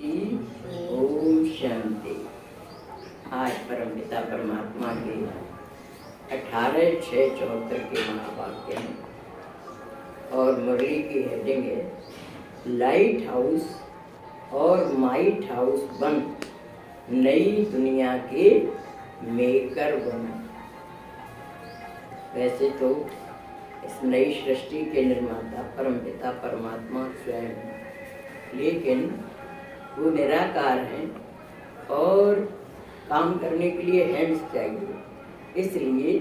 ओम शांति। आज परमपिता परमात्मा के 18/6/74 के महावाक्य हैं और मुरली की हेडिंग है लाइट हाउस और माइट हाउस बन नई दुनिया के मेकर बनो। वैसे तो इस नई सृष्टि के निर्माता परमपिता परमात्मा स्वयं हैं, लेकिन वो निराकार हैं और काम करने के लिए हैंड्स चाहिए, इसलिए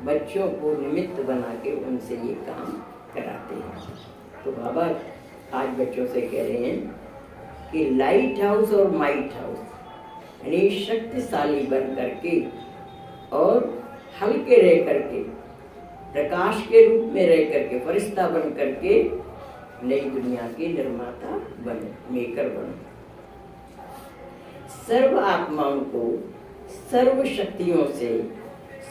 बच्चों को निमित्त बना के उनसे ये काम कराते हैं। तो बाबा आज बच्चों से कह रहे हैं कि लाइट हाउस और माइट हाउस यानी शक्तिशाली बन करके और हल्के रह करके प्रकाश के रूप में रह करके फरिश्ता बन करके नई दुनिया के निर्माता बने, मेकर बने। सर्व आत्माओं को सर्व शक्तियों से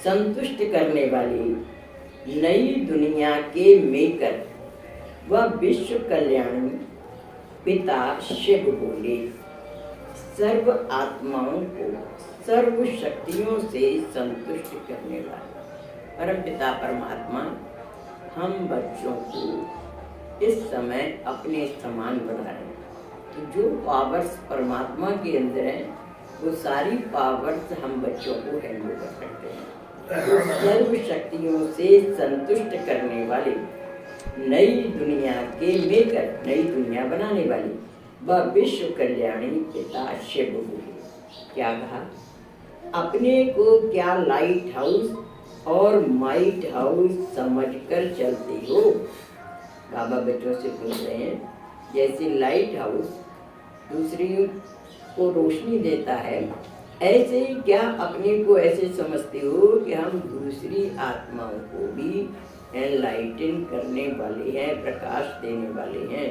संतुष्ट करने वाली नई दुनिया के मेकर व विश्व कल्याणी पिता शिव बोले। सर्व आत्माओं को सर्व शक्तियों से संतुष्ट करने वाले परमपिता परमात्मा हम बच्चों को इस समय अपने समान बना रहे हैं। तो जो पावर्स परमात्मा के अंदर हैं वो सारी पावर्स हम बच्चों को हैंडल कर सकते हैं। तो सर्व शक्तियों से संतुष्ट करने वाले नई दुनिया के मेकर, नई दुनिया बनाने वाली व विश्व कल्याणी पिता शिव बोले। क्या कहा? अपने को क्या लाइट हाउस और माइट हाउस समझकर चलते हो? बाबा बच्चों से पूछ रहे हैं, जैसे लाइट हाउस दूसरी को रोशनी देता है, ऐसे ही क्या अपने को ऐसे समझते हो कि हम दूसरी आत्माओं को भी एनलाइटन करने वाले हैं, प्रकाश देने वाले हैं।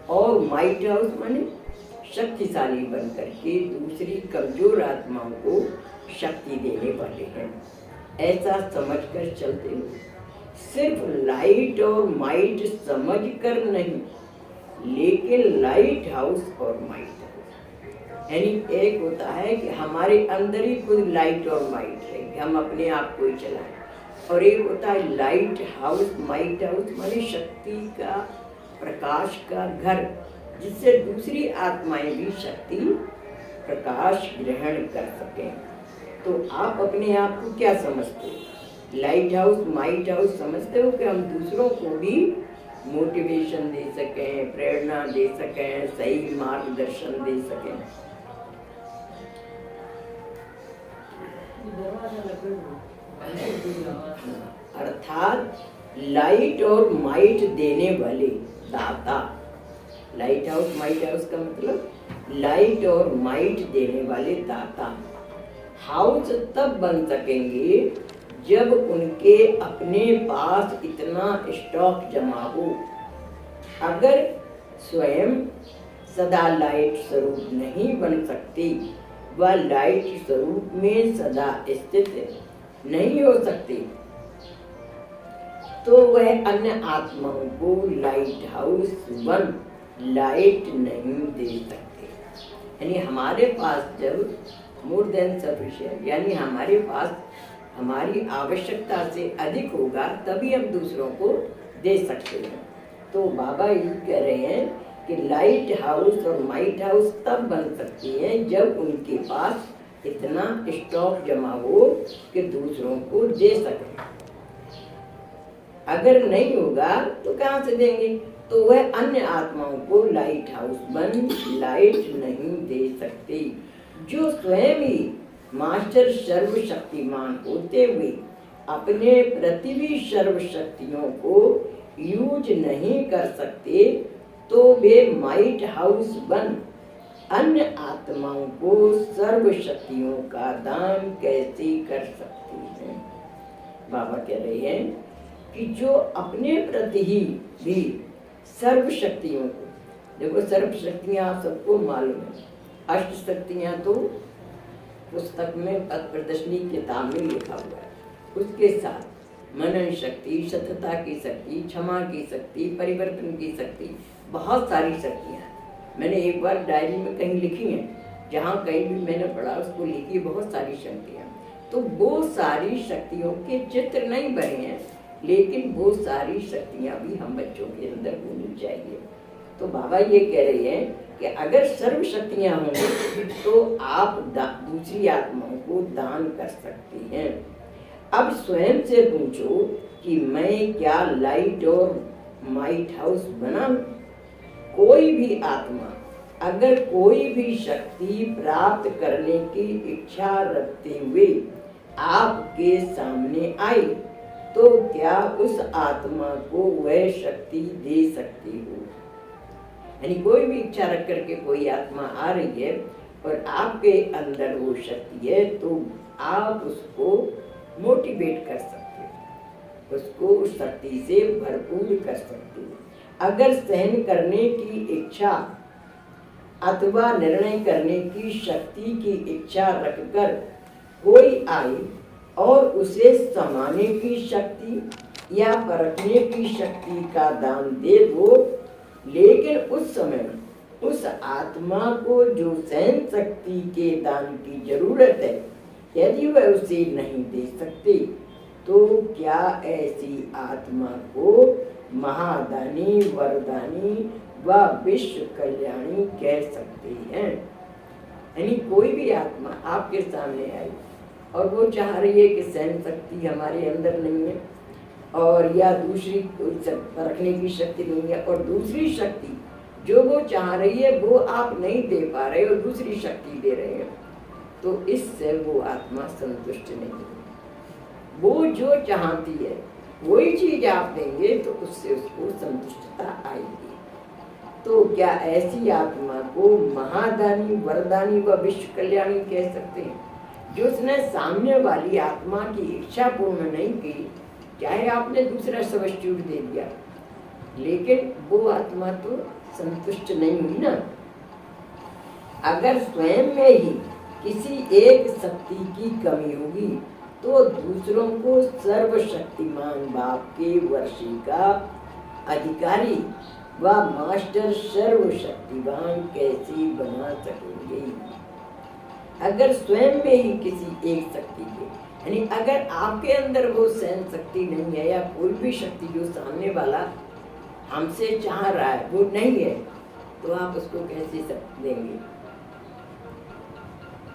और माइट हाउस माने शक्तिशाली बन करके दूसरी कमजोर आत्माओं को शक्ति देने वाले हैं, ऐसा समझकर चलते हो। सिर्फ लाइट और माइट समझ कर नहीं, लेकिन लाइट हाउस और माइट हाउस यानी एक होता है कि हमारे अंदर ही खुद लाइट और माइट है कि हम अपने आप को ही चलाएं, और एक होता है लाइट हाउस माइट हाउस माने शक्ति का, प्रकाश का घर, जिससे दूसरी आत्माएं भी शक्ति प्रकाश ग्रहण कर सकें। तो आप अपने आप को क्या समझते हो? लाइट हाउस माइट हाउस समझते हो कि हम दूसरों को भी मोटिवेशन दे सकें, प्रेरणा दे सकें, सही मार्गदर्शन दे सकें। अर्थात लाइट और माइट देने वाले दाता। लाइट हाउस माइट हाउस का मतलब लाइट और माइट देने वाले दाता। हाउस तब बन सकेंगे जब उनके अपने पास इतना स्टॉक जमा हो। अगर स्वयं सदा लाइट स्वरूप नहीं बन सकती व लाइट स्वरूप में सदा स्थित नहीं हो सकती, तो वह अन्य आत्माओं को लाइट हाउस वन लाइट नहीं दे सकते। यानी हमारे पास जब मोर देन सफिशिएंट यानी हमारे पास हमारी आवश्यकता से अधिक होगा तभी हम दूसरों को दे सकते हैं। तो बाबा ये कह रहे हैं कि लाइट हाउस और माइट हाउस तब बन सकती हैं जब उनके पास इतना स्टॉक जमा हो कि दूसरों को दे सकें। अगर नहीं होगा तो कहाँ से देंगे? तो वह अन्य आत्माओं को लाइट हाउस बन लाइट नहीं दे सकती। जो स्वयं ही मास्टर सर्वशक्तिमान होते हुए अपने प्रति भी सर्व शक्तियों को यूज नहीं कर सकते, तो वे माइट हाउस बन अन्य आत्माओं को सर्व शक्तियों का दान कैसे कर सकती हैं? बाबा कह रहे हैं कि जो अपने प्रति ही भी सर्व शक्तियों को, देखो सर्व शक्तियाँ सबको मालूम है, अष्ट शक्तियाँ तो पुस्तक में पद प्रदर्शनी किताब में लिखा हुआ है। उसके साथ मनन शक्ति, सतता की शक्ति, क्षमा की शक्ति, परिवर्तन की शक्ति, बहुत सारी शक्तियाँ हैं। मैंने एक बार डायरी में कहीं लिखी है, जहाँ कहीं भी मैंने पढ़ा उसको लिखी, बहुत सारी शक्तियाँ। तो वो सारी शक्तियों के चित्र नहीं बने हैं, लेकिन वो सारी शक्तियाँ भी हम बच्चों के अंदर होनी चाहिए। तो बाबा ये कह रहे हैं कि अगर सर्व शक्तियाँ होंगी तो आप दूसरी आत्माओं को दान कर सकती हैं। अब स्वयं से पूछो कि मैं क्या लाइट और माइट हाउस बना? कोई भी आत्मा अगर कोई भी शक्ति प्राप्त करने की इच्छा रखते हुए आपके सामने आई, तो क्या उस आत्मा को वह शक्ति दे सकती हो? यानी कोई भी इच्छा रख करके कोई आत्मा आ रही है और आपके अंदर वो शक्ति है, तो आप उसको मोटिवेट कर सकते हो, उसको उस शक्ति से भरपूर कर सकते हो। अगर सहन करने की इच्छा अथवा निर्णय करने की शक्ति की इच्छा रखकर कोई आई और उसे समाने की शक्ति या परखने की शक्ति का दान दे दो, लेकिन उस समय उस आत्मा को जो सहन शक्ति के दान की जरूरत है, यदि वह उसे नहीं दे सकते, तो क्या ऐसी आत्मा को महादानी, वरदानी व विश्व कल्याणी कह सकते हैं? यानी कोई भी आत्मा आपके सामने आई और वो चाह रही है कि सहन शक्ति हमारे अंदर नहीं है, और या दूसरी परखने की शक्ति नहीं है, और दूसरी शक्ति जो वो चाह रही है वो आप नहीं दे पा रहे और दूसरी शक्ति दे रहे हैं, तो इससे वो आत्मा संतुष्ट नहीं है। वो जो चाहती है वही चीज आप देंगे तो उससे उसको संतुष्टता आएगी। तो क्या ऐसी आत्मा को महादानी, वरदानी व विश्व कल्याणी कह सकते हैं? जो उसने सामने वाली आत्मा की इच्छा पूर्ण नहीं की, चाहे आपने दूसरा सब्स्टिट्यूट दे दिया, लेकिन वो आत्मा तो संतुष्ट नहीं हुई ना। अगर स्वयं में ही किसी एक शक्ति की कमी होगी, तो दूसरों को सर्वशक्तिमान बाप के वर्षी का अधिकारी व मास्टर सर्वशक्तिवान कैसे बना सकेंगे? अगर स्वयं में ही किसी एक शक्ति के, यानी अगर आपके अंदर वो सहन शक्ति नहीं है, या कोई भी शक्ति जो सामने वाला हमसे चाह रहा है वो नहीं है, तो आप उसको कैसे देंगे?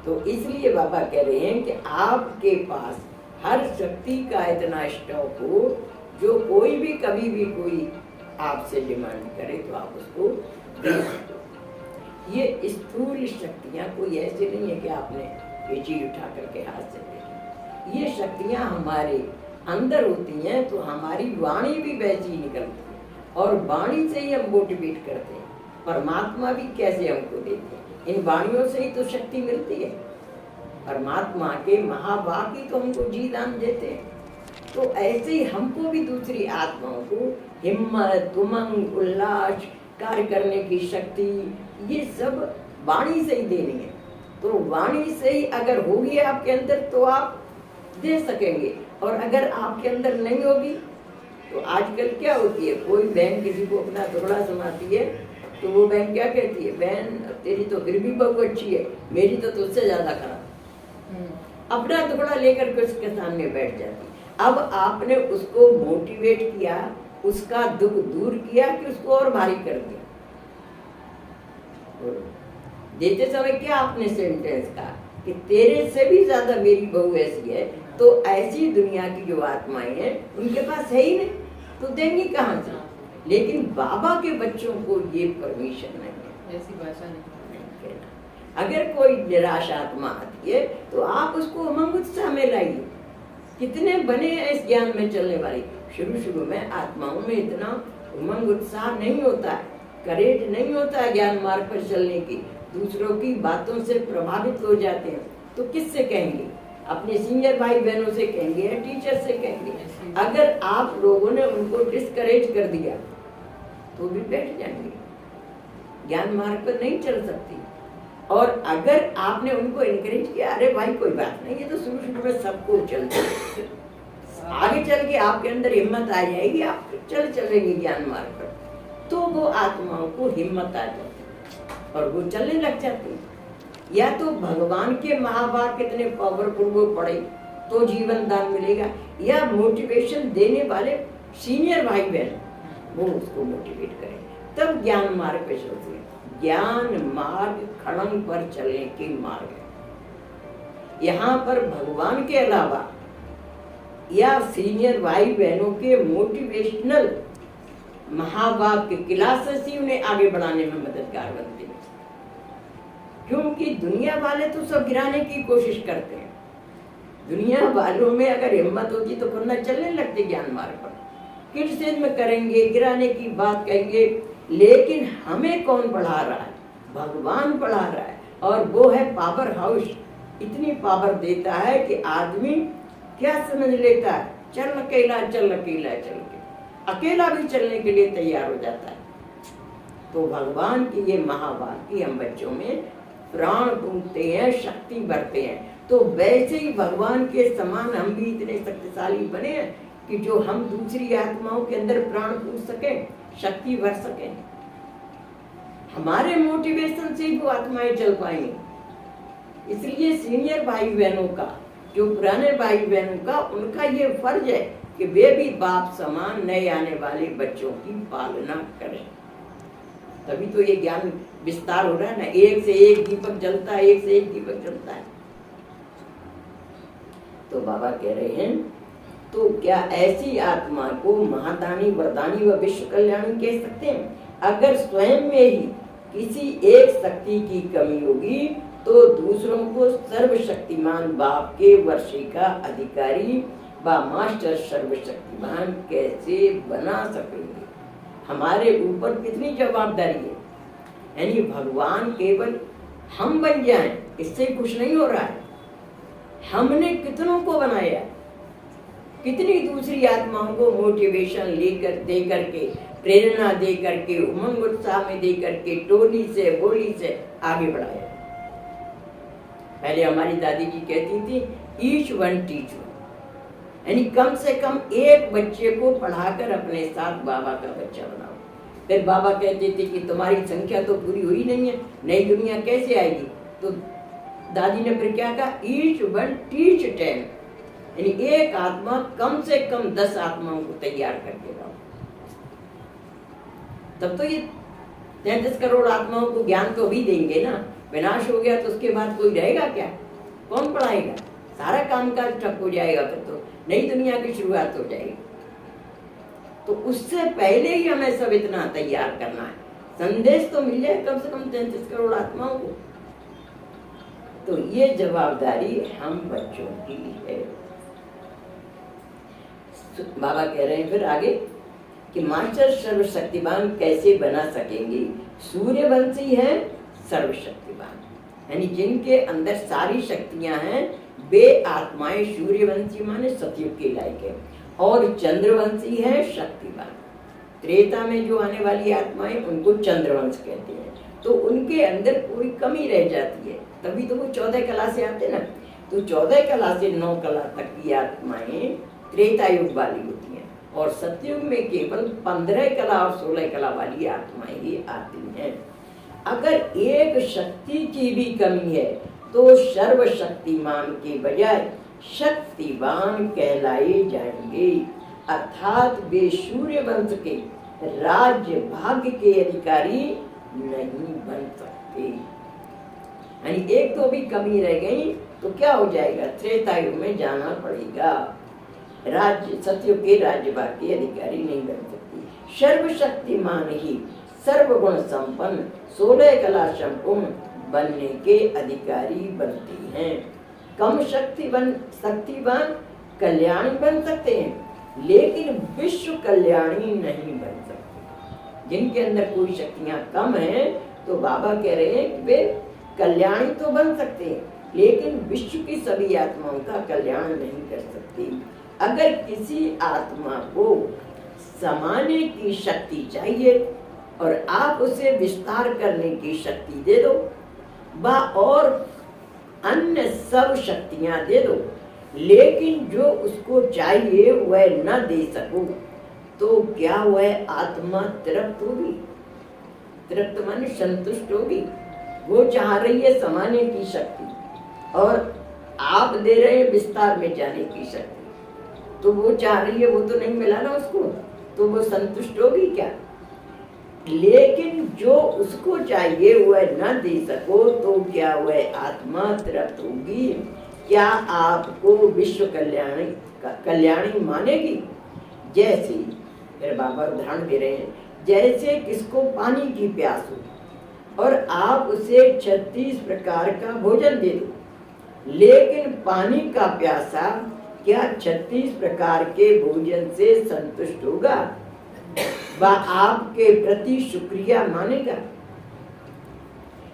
तो इसलिए बाबा कह रहे हैं कि आपके पास हर शक्ति का इतना स्टॉक हो, जो कोई भी कभी भी कोई आपसे डिमांड करे तो आप उसको दे सकते। ये स्थूल शक्तियाँ कोई ऐसे नहीं है कि आपने ये चीज उठा करके हाथ से दे। ये शक्तियाँ हमारे अंदर होती हैं, तो हमारी वाणी भी वैसी ही निकलती है, और वाणी से ही हम मोटिवेट करते हैं। परमात्मा भी कैसे हमको देते हैं? इन वाणियों से ही तो शक्ति मिलती है। परमात्मा के महावाक्य तो हमको जी दान देते हैं। तो ऐसे ही हमको भी दूसरी आत्माओं को हिम्मत, उमंग, उल्लास, कार्य करने की शक्ति, ये सब वाणी से ही देनी है। तो वाणी से ही अगर होगी आपके अंदर तो आप दे सकेंगे, और अगर आपके अंदर नहीं होगी तो आजकल क्या होती है, कोई बहन किसी को अपना टुकड़ा सुनाती है तो वो बहन क्या कहती है, बहन तेरी तो फिर भी बहुत अच्छी है, मेरी तो तुझसे ज्यादा खराब। अपना टुकड़ा लेकर के उसके सामने बैठ जाती। अब आपने उसको मोटिवेट किया, उसका दुख दूर किया कि उसको और भारी कर दिया? देते समय क्या आपने सेंटेंस कहा कि तेरे से भी ज्यादा मेरी बहू ऐसी है। तो ऐसी दुनिया की जो आत्माएं हैं उनके पास है ही नहीं, तो देंगी कहाँ से? लेकिन बाबा के बच्चों को ये परमिशन नहीं है, ऐसी भाषा नहीं। अगर कोई निराश आत्मा आती है तो आप उसको उमंग उत्साह में लाइए। कितने बने हैं इस ज्ञान में चलने वाले। शुरू में आत्माओं में इतना उमंग उत्साह नहीं होता है, करेज नहीं होता है ज्ञान मार्ग पर चलने की, दूसरों की बातों से प्रभावित हो जाते हैं। तो किससे कहेंगे? अपने सीनियर भाई बहनों से कहेंगे या टीचर से कहेंगे। अगर आप लोगों ने उनको डिस्करेज कर दिया तो भी बैठ जाएंगे, ज्ञान मार्ग पर नहीं चल सकती। और अगर आपने उनको इनकरेज किया, अरे भाई कोई बात नहीं, ये तो शुरू में सबको चलता है, आगे चल के आपके अंदर हिम्मत आ जाएगी, आप चलेंगे ज्ञान मार्ग पर, तो वो आत्माओं को हिम्मत आ जाती है। और वो चलने लग जाते हैं। या तो भगवान के महावाक्य कितने पावरफुल वो पढ़े तो जीवन दान मिलेगा, या मोटिवेशन देने वाले सीनियर भाई बहन वो उसको मोटिवेट करें, तब ज्ञान मार्ग पे चलते हैं। ज्ञान मार्ग खड़ंग पर चलने के मार्ग है। यहाँ पर भगवान के अलावा या सीनियर भाई बहनों के मोटिवेशनल महावाक्य क्लासेस ही उन्हें आगे बढ़ाने में मददगार बनते हैं। क्योंकि दुनिया वाले तो सब गिराने की कोशिश करते हैं। दुनिया वालों में अगर हिम्मत होती तो वरना चलने लगते ज्ञान मार्ग पर, किरसेन में करेंगे, गिराने की बात कहेंगे। लेकिन हमें कौन पढ़ा रहा है? भगवान पढ़ा रहा है, और वो है पावर हाउस। इतनी पावर देता है कि आदमी क्या समझ लेता है, चल अकेला चल अकेला चल के अकेला भी चलने के लिए तैयार हो जाता है। तो भगवान की ये महावाक्य हम बच्चों में प्राण फूंकते हैं, शक्ति भरते हैं। तो वैसे ही भगवान के समान हम भी इतने शक्तिशाली बने हैं कि जो हम दूसरी आत्माओं के अंदर प्राण फूंक सकें, शक्ति भर सकें। हमारे मोटिवेशन से वो आत्माएं चल पाएंगी। इसलिए सीनियर भाई बहनों का, जो पुराने भाई बहनों का, उनका ये फर्ज है कि वे भी बाप समान नए आने वाले बच्चों की पालना करें। तभी तो ये ज्ञान विस्तार हो रहा है ना। एक से एक दीपक जलता है, एक से एक दीपक जलता है। तो बाबा कह रहे हैं, तो क्या ऐसी आत्मा को महादानी, वरदानी व विश्व कल्याणी कह सकते हैं? अगर स्वयं में ही किसी एक शक्ति की कमी होगी तो दूसरों को सर्वशक्तिमान बाप के वर्षी का अधिकारी व मास्टर सर्वशक्तिमान कैसे बना सकेंगे? हमारे ऊपर कितनी जवाबदारी है। यानी भगवान केवल हम बन जाएं इससे कुछ नहीं हो रहा है। हमने कितनों को बनाया, कितनी दूसरी आत्माओं को मोटिवेशन लेकर, दे करके, प्रेरणा दे करके, उमंग उत्साह में दे करके, टोली से बोली से आगे बढ़ाया। पहले हमारी दादी जी कहती थी ईच वन टीच वन, यानी कम से कम एक बच्चे को पढ़ाकर अपने साथ बाबा का बच्चा बनाओ। फिर बाबा कहते थे कि तुम्हारी संख्या तो पूरी हुई नहीं है, नई दुनिया कैसे आएगी? तो दादी ने फिर क्या कहा, ईच वन टीच 10, यानी एक आत्मा कम से कम 10 आत्माओं को तैयार करके लाओ। तब तो ये 33 करोड़ आत्माओं को ज्ञान तो भी देंगे ना। विनाश हो गया तो उसके बाद कोई रहेगा क्या? कौन पढ़ाएगा? सारा कामकाज ठप हो जाएगा, फिर तो नई दुनिया की शुरुआत हो जाएगी। तो उससे पहले ही हमें सब इतना तैयार करना है, संदेश तो मिल जाए कम से कम 33 करोड़ आत्माओं को। तो ये जवाबदारी हम बच्चों की है। बाबा कह रहे हैं फिर आगे कि मास्टर सर्वशक्तिमान कैसे बना सकेंगे? सूर्यवंशी है सर्वशक्तिमान, यानी जिनके अंदर सारी शक्तियां हैं वे आत्माएं सूर्यवंशी माने सतयुग के लायक है, और चंद्रवंशी है शक्तिवान। त्रेता में जो आने वाली आत्माएं उनको चंद्रवंश कहते हैं। तो उनके अंदर कोई कमी रह जाती है, तभी तो वो 14 कला से आते ना। तो 14 कला से 9 कला तक की आत्माएं त्रेता युग वाली होती हैं, और सतयुग में केवल 15 कला और 16 कला वाली आत्माएं ही आती हैं। अगर एक शक्ति की भी कमी है तो सर्वशक्तिमान के बजाय शक्तिवान कहलाए जाएंगे, अर्थात वे सूर्य वंश के राज्य भाग्य के अधिकारी नहीं बन सकते। यानी एक तो भी कमी रह गई तो क्या हो जाएगा? त्रेता युग में जाना पड़ेगा। राज्य सतयुग के राज्य भाग्य के अधिकारी नहीं बन सकती। सर्वशक्तिमान ही सर्वगुण संपन्न 16 कला संपूर्ण बनने के अधिकारी बनते हैं। कम शक्तिवान कल्याणी बन सकते हैं, लेकिन विश्व कल्याणी नहीं बन सकते। जिनके अंदर कोई शक्तियां कम हैं तो बाबा कह रहे हैं कि वे कल्याणी तो बन सकते हैं, लेकिन विश्व की सभी आत्माओं का कल्याण नहीं कर सकती। अगर किसी आत्मा को समाने की शक्ति चाहिए और आप उसे विस्तार करने की शक्ति दे दो, बा और अन्य सब शक्तियां दे दो, लेकिन जो उसको चाहिए वह न दे सको, तो क्या वह आत्मा तृप्त होगी? तृप्त माने संतुष्ट होगी। वो चाह रही है समाने की शक्ति और आप दे रहे हैं विस्तार में जाने की शक्ति, तो वो चाह रही है, वो तो नहीं मिला ना उसको, तो वो संतुष्ट होगी क्या? लेकिन जो उसको चाहिए वह न दे सको तो क्या वह आत्मा तृप्त होगी? क्या आपको विश्व कल्याणी मानेगी? जैसे फिर बाबा उदाहरण दे रहे हैं, जैसे किसको पानी की प्यास हो और आप उसे 36 प्रकार का भोजन दे दो, लेकिन पानी का प्यासा क्या 36 प्रकार के भोजन से संतुष्ट होगा? वह आपके प्रति शुक्रिया मानेगा?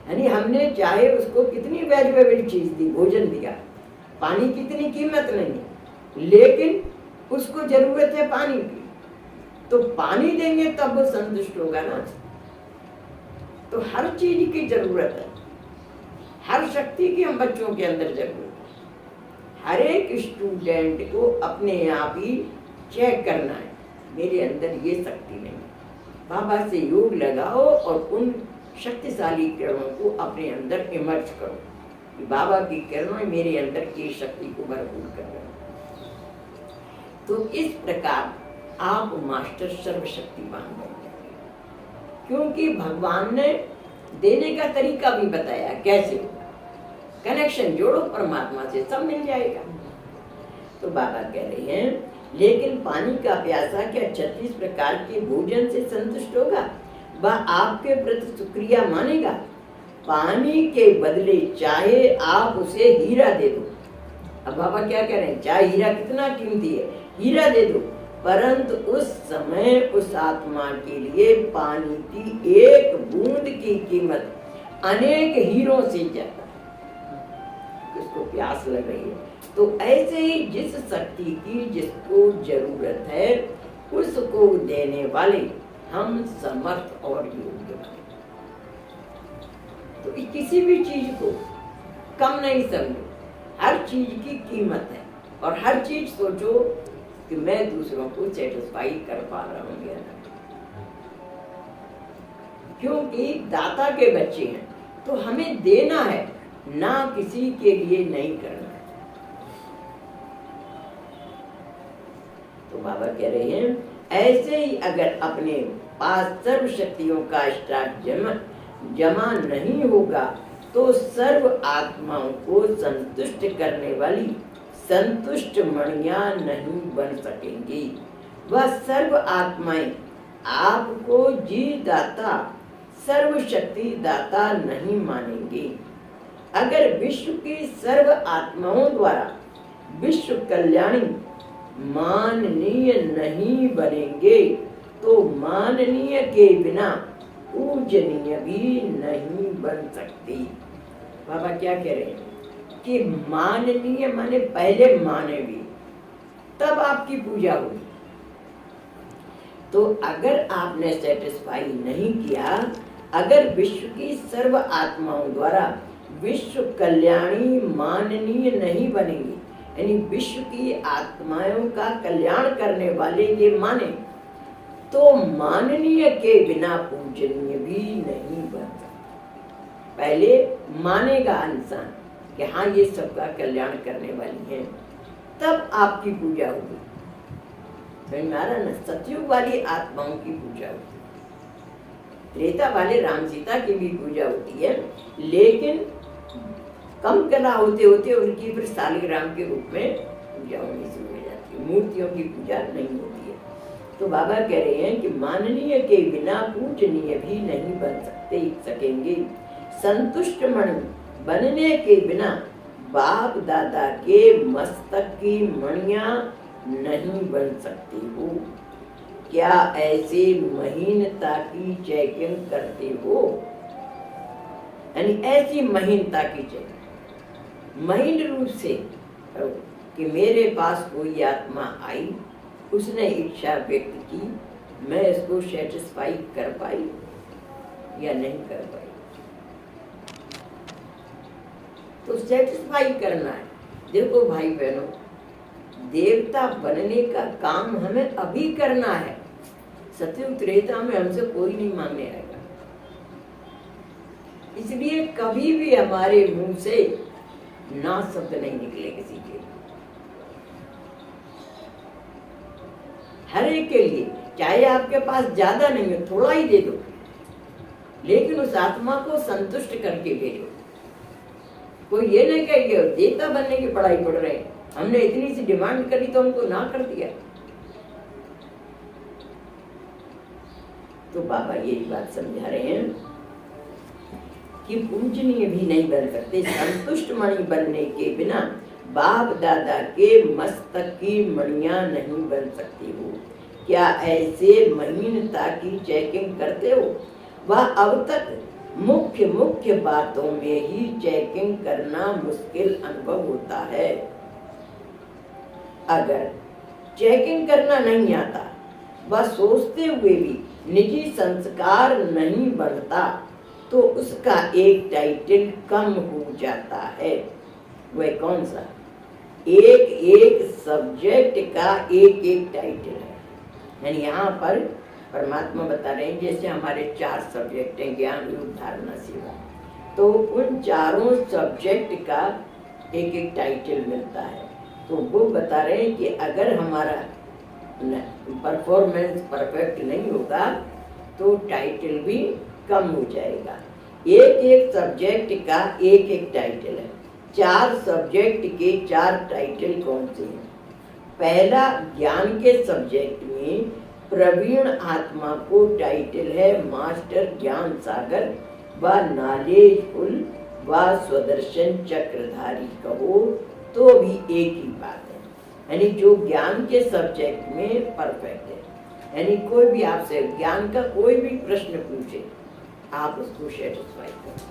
यानी हमने चाहे उसको कितनी वैल्यूएबल चीज दी, भोजन दिया, पानी की इतनी कीमत नहीं, लेकिन उसको जरूरत है पानी की, तो पानी देंगे तब वो संतुष्ट होगा ना। तो हर चीज की जरूरत है, हर शक्ति की हम बच्चों के अंदर जरूरत है। हर एक स्टूडेंट को अपने आप ही चेक करना है, मेरे अंदर ये शक्ति नहीं, बाबा से योग लगाओ और उन शक्तिशाली किरणों को अपने अंदर इमर्ज करो कि बाबा की किरणें मेरे अंदर की शक्ति को भरपूर कर रहे हैं। तो इस प्रकार आप मास्टर सर्वशक्तिमान बन जाएंगे, क्योंकि भगवान ने देने का तरीका भी बताया कैसे होगा। कनेक्शन जोड़ो परमात्मा से, सब मिल जाएगा। तो बाबा कह रहे हैं, लेकिन पानी का प्यासा क्या 36 प्रकार के भोजन से संतुष्ट होगा? वह आपके प्रति शुक्रिया मानेगा? पानी के बदले चाहे आप उसे हीरा दे दो। अब बाबा क्या कह रहे हैं, चाहे हीरा कितना कीमती है, हीरा दे दो, परंतु उस समय उस आत्मा के लिए पानी की एक बूंद की कीमत अनेक हीरों से ज्यादा। उसको प्यास लग रही है, तो ऐसे ही जिस शक्ति की जिसको जरूरत है उसको देने वाले हम समर्थ और योग्य बने। तो किसी भी चीज को कम नहीं समझो, हर चीज की कीमत है, और हर चीज सोचो कि मैं दूसरों को सेटिस्फाई कर पा रहा हूँ या नहीं। क्योंकि दाता के बच्चे हैं तो हमें देना है, ना किसी के लिए नहीं करना है। तो बाबा कह रहे हैं, ऐसे ही अगर अपने पास सर्व शक्तियों का स्टॉक जमा नहीं होगा तो सर्व आत्माओं को संतुष्ट करने वाली संतुष्ट मणियां नहीं बन सकेंगी। वह सर्व आत्माएं आपको जी दाता सर्व शक्ति दाता नहीं मानेंगी। अगर विश्व की सर्व आत्माओं द्वारा विश्व कल्याणी माननीय नहीं बनेंगे तो माननीय के बिना पूजनीय भी नहीं बन सकती। बाबा क्या कह रहे हैं कि माननीय माने पहले माने भी, तब आपकी पूजा हुई। तो अगर आपने सेटिस्फाई नहीं किया, अगर विश्व की सर्व आत्माओं द्वारा विश्व कल्याणी माननीय नहीं बनेंगी, यानी विश्व की आत्माओं का कल्याण करने वाले ये माने, तो माननीय के बिना पूजनीय भी नहीं बन सकता। पहले मानेगा इंसान कि हाँ ये सबका कल्याण करने वाली है, तब आपकी पूजा होगी। न सतयुग वाली आत्माओं की पूजा होती है, त्रेता वाले राम सीता की भी पूजा होती है, लेकिन कम कला होते होते उनकी फिर सालिग्राम के रूप में पूजा होनी शुरू हो जाती है, मूर्तियों की पूजा नहीं होती है। तो बाबा कह रहे हैं कि माननीय के बिना पूजनीय भी नहीं बन सकेंगे। संतुष्ट मणि बनने के बिना बाप दादा के मस्तक की मणियां नहीं बन सकती हो। क्या ऐसे महीनता की चेकिंग करते हो? यानी ऐसी महीनता की चेकिंग, महीन रूप से कि मेरे पास कोई आत्मा आई, उसने इच्छा व्यक्त की, मैं इसको सेटिस्फाई कर पाई या नहीं कर पाई। तो सेटिस्फाई करना है। देखो भाई बहनों, देवता बनने का काम हमें अभी करना है। सतयुग त्रेता में हमसे कोई नहीं मांगने आएगा। इसलिए कभी भी हमारे मुंह से ना शब्द नहीं निकले किसी के, हर एक के लिए। चाहे आपके पास ज्यादा नहीं हो, थोड़ा ही दे दो, लेकिन उस आत्मा को संतुष्ट करके भेजो। कोई ये नहीं कहेगा देवता बनने की पढ़ाई पढ़ रहे हैं, हमने इतनी सी डिमांड करी तो हमको ना कर दिया। तो बाबा यही बात समझा रहे हैं कि पूजनीय भी नहीं बन सकते, संतुष्ट मणि बनने के बिना बाप दादा के मस्तक की मणियां नहीं बन सकती हो। क्या ऐसे महीनता की चेकिंग करते हो? वह अब तक मुख्य मुख्य बातों में ही चेकिंग करना मुश्किल अनुभव होता है। अगर चेकिंग करना नहीं आता, वह सोचते हुए भी निजी संस्कार नहीं बढ़ता, तो उसका एक टाइटल कम हो जाता है। वह कौन सा? एक एक सब्जेक्ट का एक एक टाइटल है। यानी यहाँ पर परमात्मा बता रहे हैं जैसे हमारे 4 सब्जेक्ट हैं, ज्ञान योग धारणा सेवा, तो उन चारों सब्जेक्ट का एक एक टाइटल मिलता है। तो वो बता रहे हैं कि अगर हमारा परफॉर्मेंस परफेक्ट नहीं होगा तो टाइटल भी कम हो जाएगा। एक एक सब्जेक्ट का एक एक टाइटल है। 4 सब्जेक्ट के 4 टाइटल कौन से हैं? पहला, ज्ञान के सब्जेक्ट में प्रवीण आत्मा को टाइटल है मास्टर ज्ञान सागर व नॉलेजफुल व स्वदर्शन चक्रधारी। कहो तो भी एक ही बात है, यानी जो ज्ञान के सब्जेक्ट में परफेक्ट है, यानी कोई भी आपसे ज्ञान का कोई भी प्रश्न पूछे आप उसको सेटिस्फाई करें,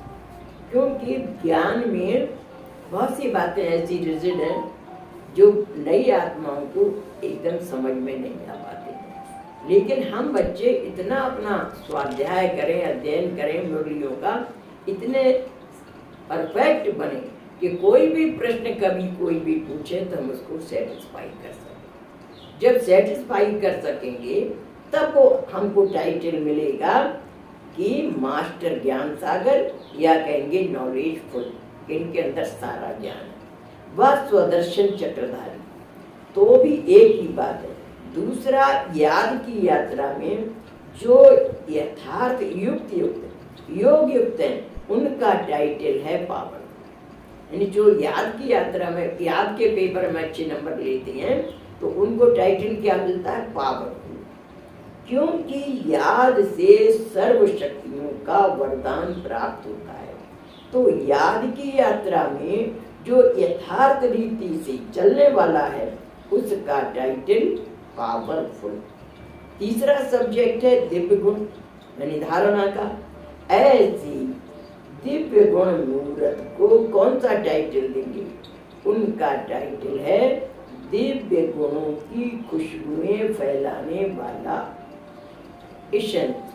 क्योंकि ज्ञान में बहुत सी बातें ऐसी रिजिड हैं जो नई आत्माओं को एकदम समझ में नहीं आ पाते हैं। लेकिन हम बच्चे इतना अपना स्वाध्याय करें, अध्ययन करें मुरलियों का, इतने परफेक्ट बने कि कोई भी प्रश्न कभी कोई भी पूछे तो हम उसको सेटिस्फाई कर सकें। जब सेटिस्फाई कर सकेंगे तब वो हमको टाइटल मिलेगा कि मास्टर ज्ञान सागर, या कहेंगे नॉलेजफुल, इनके अंदर सारा ज्ञान है, वह स्वदर्शन चक्रधारी। तो भी एक ही बात है। दूसरा, याद की यात्रा में जो यथार्थ युक्त योग युक्त हैं उनका टाइटल है पावर। यानी जो याद की यात्रा में याद के पेपर में अच्छे नंबर लेते हैं तो उनको टाइटल क्या मिलता है? पावरफुल। क्योंकि याद से सर्व शक्तियों का वरदान प्राप्त होता है। तो याद की यात्रा में जो यथार्थ रीति से चलने वाला है उसका टाइटल पावरफुल। तीसरा सब्जेक्ट है दिव्य गुण, यानी धारणा का। ऐसी दिव्य गुण मूर्त को कौन सा टाइटल देंगे? उनका टाइटल है दिव्य गुणों की खुशबुएं फैलाने वाला ईशंस।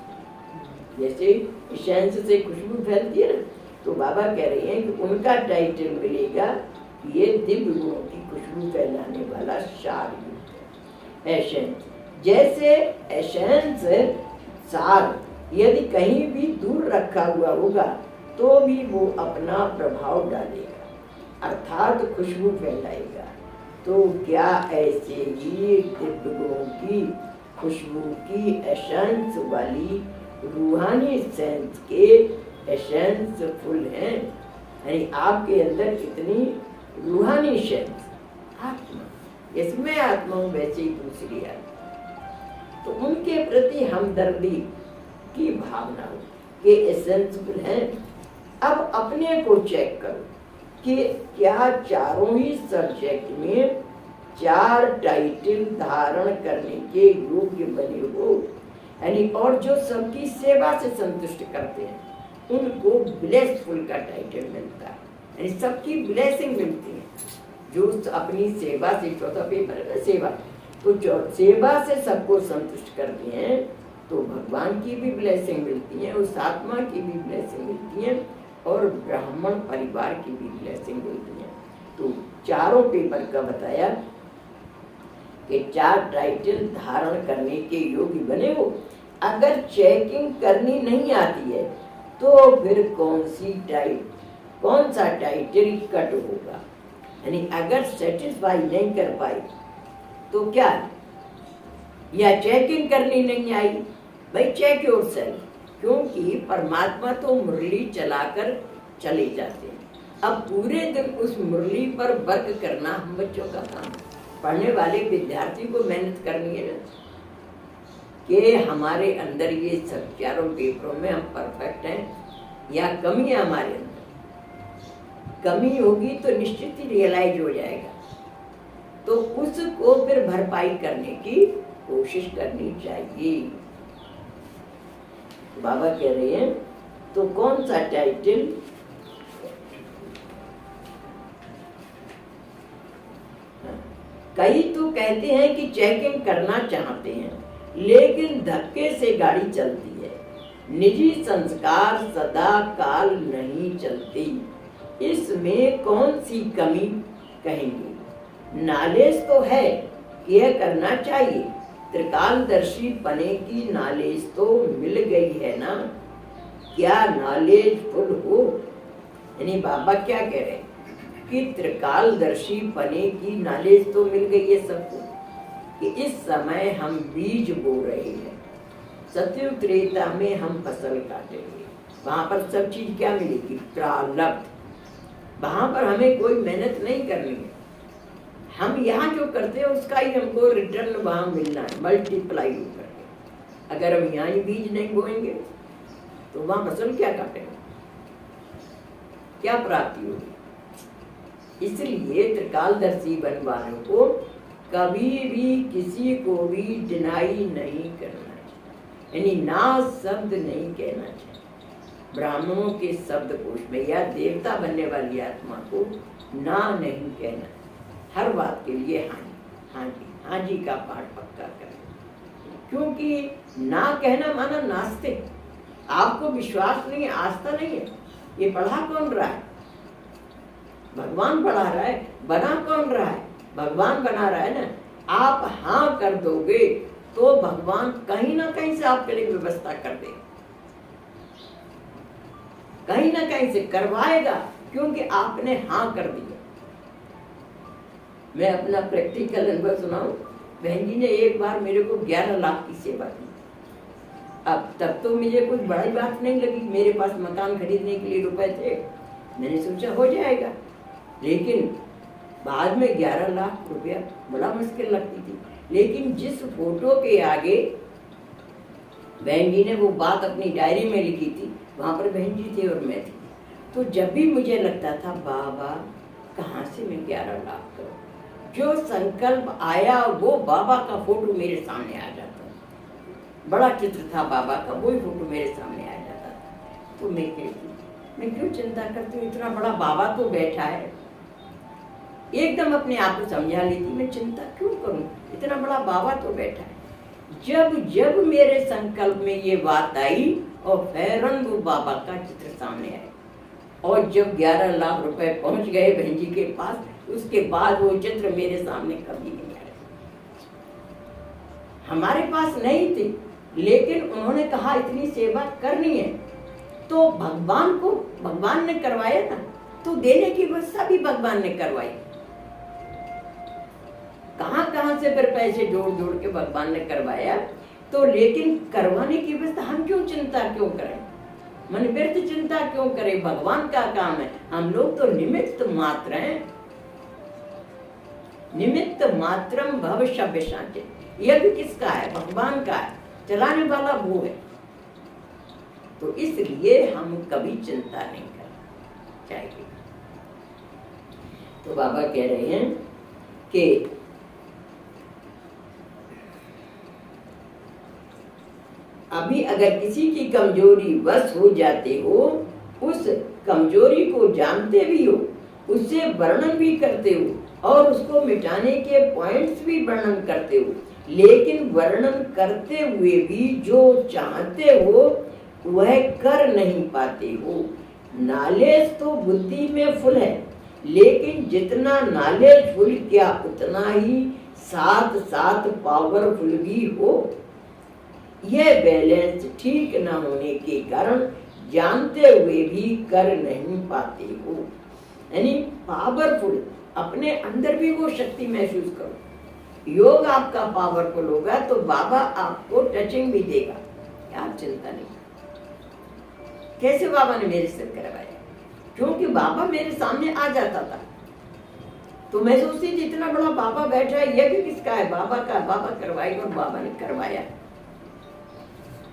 जैसे ईशंस से खुशबू फैलती है ना, तो बाबा कह रहे हैं कि उनका टाइटल मिलेगा ये दिव्य गुणों की खुशबू फैलाने वाला सार एशेंस। जैसे एशेंस सार यदि कहीं भी दूर रखा हुआ होगा तो भी वो अपना प्रभाव डालेगा, अर्थात खुशबू फैलाएगा। तो क्या ऐसे ही दिव्य गुणों की खुशबू की एसेंस वाली रूहानी सेंस के एसेंस फुल हैं, यानी आपके अंदर कितनी रूहानी सेंस आत्मा, इसमें आत्माओं वैसे ही दूसरी आत्मा, तो उनके प्रति हमदर्दी की भावना हो कि एसेंसफुल हैं। अब अपने को चेक करो कि क्या चारों ही सब्जेक्ट में 4 टाइटल धारण करने के योग्य बने हो, यानी और जो सबकी सेवा से संतुष्ट करते हैं उनको ब्लेसफुल का टाइटल मिलता है, यानी सबकी ब्लेसिंग मिलती है। जो अपनी सेवा से, चौथा पेपर है ना सेवा, तो सेवा से सबको संतुष्ट करते हैं तो भगवान की भी ब्लेसिंग मिलती है, उस आत्मा की भी ब्लेसिंग मिलती है और ब्राह्मण परिवार की भी ब्लेसिंग मिलती है। तो चारों पेपर का बताया कि 4 टाइटल धारण करने के योग्य बने हो। अगर चेकिंग करनी नहीं आती है तो फिर कौन सा टाइटल कट होगा। यानी अगर सेटिस्फाई नहीं कर पाई तो क्या, या चेकिंग करनी नहीं आई, भाई चेक योरसेल्फ, क्योंकि परमात्मा तो मुरली चलाकर चले जाते हैं। अब पूरे दिन उस मुरली पर वर्क करना हम बच्चों का काम है। पढ़ने वाले विद्यार्थी को मेहनत करनी है कि हमारे अंदर ये सब चारों पेपरों में हम परफेक्ट हैं या कमी है हमारे अंदर। कमी होगी तो निश्चित ही रियलाइज हो जाएगा, तो उसको फिर भरपाई करने की कोशिश करनी चाहिए। बाबा कह रहे हैं तो कौन सा टाइटल, कई तो कहते हैं कि चेकिंग करना चाहते हैं लेकिन धक्के से गाड़ी चलती है, निजी संस्कार सदा काल नहीं चलती, इसमें कौन सी कमी कहेंगे। नॉलेज तो है, यह करना चाहिए, त्रिकालदर्शी पने की नॉलेज तो मिल गई है ना, क्या नॉलेज फुल हो। यानी बाबा क्या कह रहे हैं कि त्रिकालदर्शी पने की नॉलेज तो मिल गई है सबको, कि इस समय हम बीज बो रहे हैं, सतयुग त्रेता में हम फसल काटेंगे, वहां पर सब चीज क्या मिलेगी, प्रारब्ध। वहां पर हमें कोई मेहनत नहीं करनी है, हम यहाँ जो करते हैं उसका ही हमको रिटर्न वहां मिलना है, मल्टीप्लाई करके। अगर हम यहाँ ही बीज नहीं बोएंगे तो वहां फसल क्या काटेंगे, क्या प्राप्ति होगी। इसलिए त्रिकालदर्शी बनने वालों को कभी भी किसी को भी डिनाई नहीं करना चाहिए, यानी ना शब्द नहीं कहना चाहिए। ब्राह्मणों के शब्द कोश में या देवता बनने वाली आत्मा को ना नहीं कहना, हर बात के लिए हाँ जी, हाँ जी, हाँ जी का पाठ पक्का करें, क्योंकि ना कहना माना नास्तिक। आपको विश्वास नहीं है, आस्था नहीं है, ये पढ़ा कौन रहा है, भगवान पढ़ा रहा है, बना कौन रहा है, भगवान बना रहा है ना। आप हाँ कर दोगे तो भगवान कहीं ना कहीं से आपके लिए व्यवस्था कर देगा, कहीं ना कहीं से करवाएगा, क्योंकि आपने हाँ कर दिया। मैं अपना प्रैक्टिकल अनुभव सुनाऊं। बहन जी ने एक बार मेरे को 11 लाख की सेवा दी। अब तब तो मुझे कुछ बड़ी बात नहीं लगी, मेरे पास मकान खरीदने के लिए रुपए थे, मैंने सोचा हो जाएगा, लेकिन बाद में 11 लाख रुपया बड़ा मुश्किल लगती थी। लेकिन जिस फोटो के आगे बहन जी ने वो बात अपनी डायरी में लिखी थी, वहां पर बहन जी थे और मैं थी, तो जब भी मुझे लगता था बाबा कहाँ से मैं 11 लाख करूं, जो संकल्प आया वो बाबा का फोटो मेरे सामने आ जाता, बड़ा चित्र था बाबा का, वही फोटो मेरे सामने आ जाता था। तो मैं कहती मैं क्यों चिंता करती हूँ, इतना बड़ा बाबा तो बैठा है। एकदम अपने आप को समझा लेती, मैं चिंता क्यों करूं, इतना बड़ा बाबा तो बैठा है। जब जब मेरे संकल्प में ये बात आई और फौरन वो बाबा का चित्र सामने आया, और जब 11 लाख रुपए पहुंच गए बहन जी के पास, उसके बाद वो चित्र मेरे सामने कभी नहीं आया। हमारे पास नहीं थी, लेकिन उन्होंने कहा इतनी सेवा करनी है, तो भगवान ने करवाया ना, तो देने की व्यवस्था भी भगवान ने करवाई। कहां से फिर पैसे जोड़ के भगवान ने करवाया, तो लेकिन करवाने की व्यवस्था हम चिंता क्यों करें, मन व्यर्थ चिंता क्यों करें, भगवान का काम है, हम लोग तो निमित्त मात्र हैं। निमित्त मात्रम भव शब्द शांति, यज्ञ किसका है, भगवान का है, चलाने वाला वो है। तो इसलिए हम कभी चिंता नहीं करना चाहिए। तो बाबा कह रहे हैं कि अभी अगर किसी की कमजोरी वश हो जाते हो, उस कमजोरी को जानते भी हो, उससे वर्णन भी करते हो और उसको मिटाने के पॉइंट्स भी वर्णन करते हो, लेकिन वर्णन करते हुए भी जो चाहते हो वह कर नहीं पाते हो। नॉलेज तो बुद्धि में फुल है, लेकिन जितना नॉलेज फुल क्या उतना ही साथ साथ पावरफुल भी हो। यह बैलेंस ठीक न होने के कारण जानते हुए भी कर नहीं पाते हो। यानी पावरफुल, अपने अंदर भी वो शक्ति महसूस करो। योग आपका पावरफुल होगा तो बाबा आपको टचिंग भी देगा, आप चिंता नहीं। कैसे बाबा ने मेरे सिर करवाया? क्योंकि बाबा मेरे सामने आ जाता था तो मैं सोचती थी इतना बड़ा बाबा बैठा है, यह भी किसका है? बाबा का। बाबा करवाई और बाबा ने करवाया।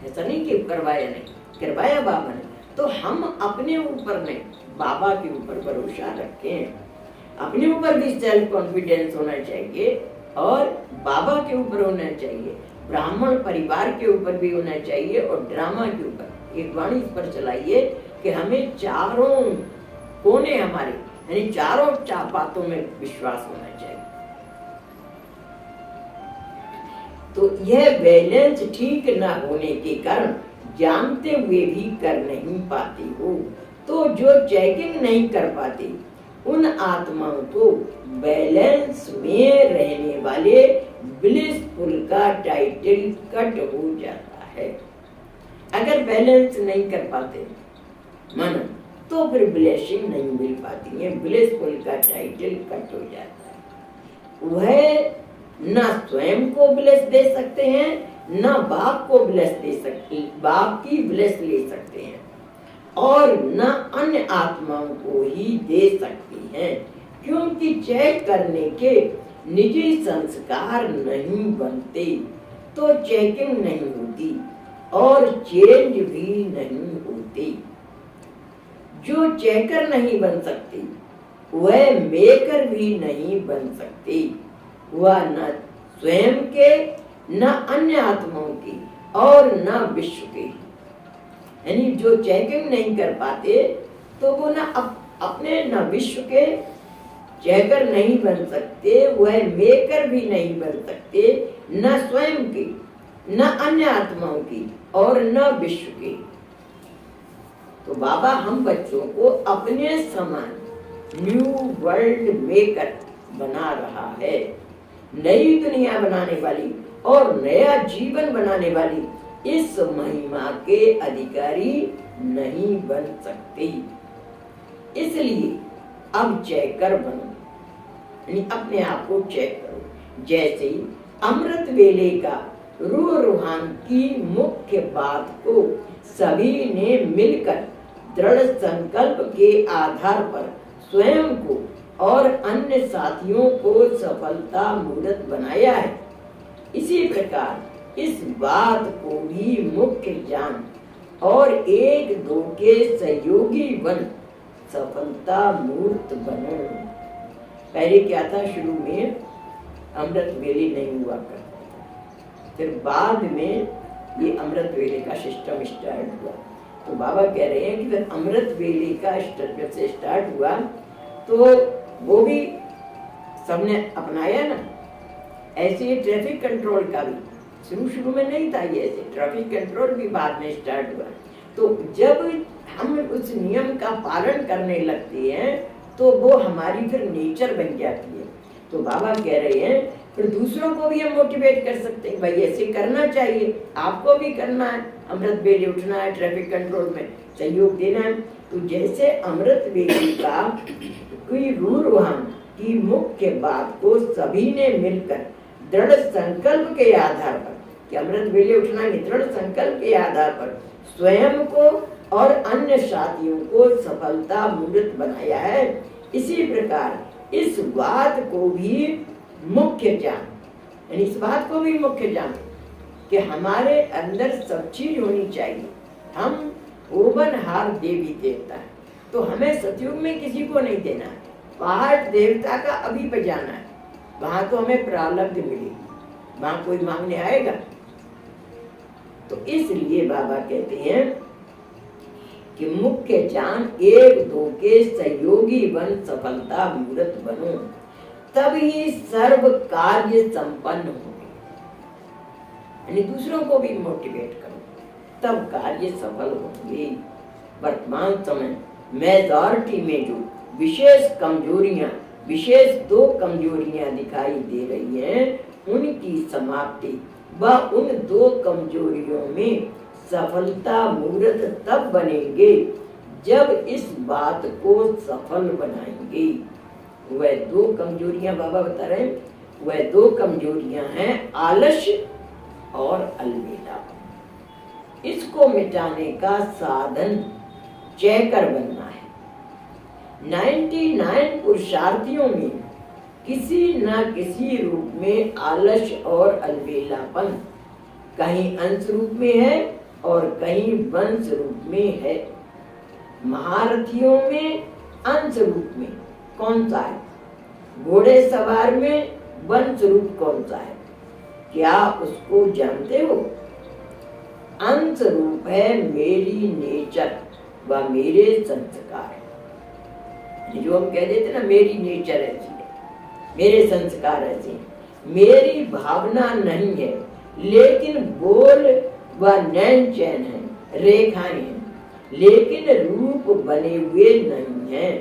ऐसा नहीं कि करवाया नहीं, करवाया बाबा ने। तो हम अपने ऊपर नहीं, बाबा के ऊपर भरोसा रखें। अपने ऊपर भी सेल्फ कॉन्फिडेंस होना चाहिए और बाबा के ऊपर होना चाहिए, ब्राह्मण परिवार के ऊपर भी होना चाहिए और ड्रामा के ऊपर। एक वाणी इस पर चलाइए कि हमें चारों कोने हमारे, यानी चारों बातों में विश्वास होना चाहिए। तो यह बैलेंस ठीक न होने के कारण जानते हुए भी कर नहीं पाते हो। तो जो चेकिंग नहीं कर पाते उन आत्माओं को बैलेंस में रहने वाले ब्लिसफुल का टाइटल कट हो जाता है। अगर बैलेंस नहीं कर पाते मन, तो फिर ब्लेसिंग नहीं मिल पाती है, ब्लिसफुल का टाइटल कट हो जाता है। वह ना स्वयं को ब्लेस दे सकते हैं, ना बाप को ब्लेस दे सकते, बाप की ब्लेस ले सकते हैं और न अन्य आत्माओं को ही दे सकती हैं, क्योंकि चेक करने के निजी संस्कार नहीं बनते तो चेकिंग नहीं होती और चेंज भी नहीं होती। जो चेकर नहीं बन सकती वह मेकर भी नहीं बन सकती। वह न स्वयं के, न अन्य आत्माओं की और न विश्व की। यानी जो चेकिंग नहीं कर पाते तो वो न अपने न विश्व के चेकर नहीं बन सकते, वह मेकर भी नहीं बन सकते, न स्वयं की, न अन्य आत्माओं की और न विश्व की। तो बाबा हम बच्चों को अपने समान न्यू वर्ल्ड मेकर बना रहा है। नई दुनिया बनाने वाली और नया जीवन बनाने वाली इस महिमा के अधिकारी नहीं बन सकते। इसलिए अब चेकर बनो, यानी अपने आप को चेक करो। जैसे अमृत वेले का रूह रूहान की मुख्य बात को सभी ने मिलकर दृढ़ संकल्प के आधार पर स्वयं को और अन्य साथियों को सफलता मूर्त बनाया है, इसी प्रकार इस बात को भी मुख्य जान और एक दो के सहयोगी बन सफलता मूर्त बनो। पहले क्या था, शुरू में अमृत वेले नहीं हुआ करता था, फिर बाद में ये अमृत वेले का सिस्टम स्टार्ट हुआ। तो बाबा कह रहे हैं कि फिर अमृत वेले का जब से स्टार्ट हुआ तो वो भी सबने अपनाया ना। ऐसे ट्रैफिक कंट्रोल का भी शुरू में नहीं था, ये ऐसे ट्रैफिक कंट्रोल भी बाद में स्टार्ट हुआ। तो जब हम उस नियम का पालन करने लगते हैं तो वो हमारी फिर नेचर बन जाती है। तो बाबा कह रहे हैं फिर दूसरों को भी हम मोटिवेट कर सकते हैं, भाई ऐसे करना चाहिए, आपको भी करना है, अमृत वेले उठना है, ट्रैफिक कंट्रोल में सहयोग देना है। तो जैसे अमृत वेले का कोई रूह रूहान की मुख्य बात को सभी ने मिलकर दृढ़ संकल्प के आधार पर, कि अमृत वेले उठना है, दृढ़ संकल्प के आधार पर स्वयं को और अन्य साथियों को सफलता मूर्त बनाया है, इसी प्रकार इस बात को भी मुख्य जान, यानी इस बात को भी मुख्य जान कि हमारे अंदर सब चीज होनी चाहिए। हम ओबनहार देवी देवता है, तो हमें सतयुग में किसी को नहीं देना है, पाठ देवता का अभी बजाना है, वहां तो हमें प्रारब्ध मिलेगी, वहां कोई मांगने आएगा। तो इसलिए बाबा कहते हैं कि मुख्य जान एक दो के सहयोगी बन सफलता मूर्त बनो, तब ही सर्व कार्य संपन्न होंगे। यानी दूसरों को भी मोटिवेट करो, तब कार्य सफल होंगे। वर्तमान समय मेजॉरिटी में जो विशेष दो कमजोरियां दिखाई दे रही हैं, उनकी समाप्ति व उन दो कमजोरियों में सफलता मूर्त तब बनेंगे जब इस बात को सफल बनाएंगे। वह दो कमजोरियां बाबा बता रहे हैं, वह दो कमजोरियां हैं आलस्य और अलबेला। इसको मिटाने का साधन चेकर बनना है। 99 पुरुषार्थियों में किसी न किसी रूप में आलस्य और अलबेलापन कहीं अंश रूप में है और कहीं वंश रूप में है। महारथियों में अंश रूप में कौन सा है? घोड़े सवार में वंश रूप कौन सा है? क्या उसको जानते हो? अंश रूप है मेरी नेचर व मेरे संस्कार। जो हम कह देते ना, मेरी नेचर ऐसी है, मेरे संस्कार ऐसे हैं, मेरी भावना नहीं है, लेकिन बोल व नैन चैन है, रेखाएं हैं, लेकिन रूप बने हुए नहीं है।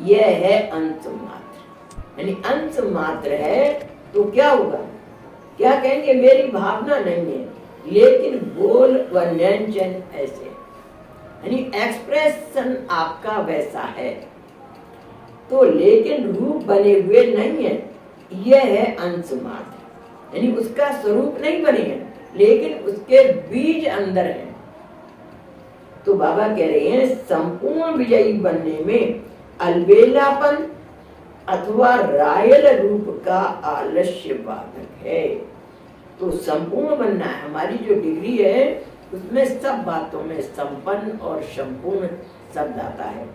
यह है अंश मात्र। यानी अंश मात्र है तो क्या होगा? क्या कहेंगे? मेरी भावना नहीं है, लेकिन बोल व नैन चैन ऐसे, यानी एक्सप्रेशन आपका वैसा है तो, लेकिन रूप बने हुए नहीं है। यह है अंश मात्र, यानी उसका स्वरूप नहीं बने हैं, लेकिन उसके बीज अंदर है। तो बाबा कह रहे हैं संपूर्ण विजयी बनने में अलबेलापन अथवा रायल रूप का आलस्य बाधक है। तो संपूर्ण बनना है, हमारी जो डिग्री है उसमें सब बातों में संपन्न और संपूर्ण शब्द आता है।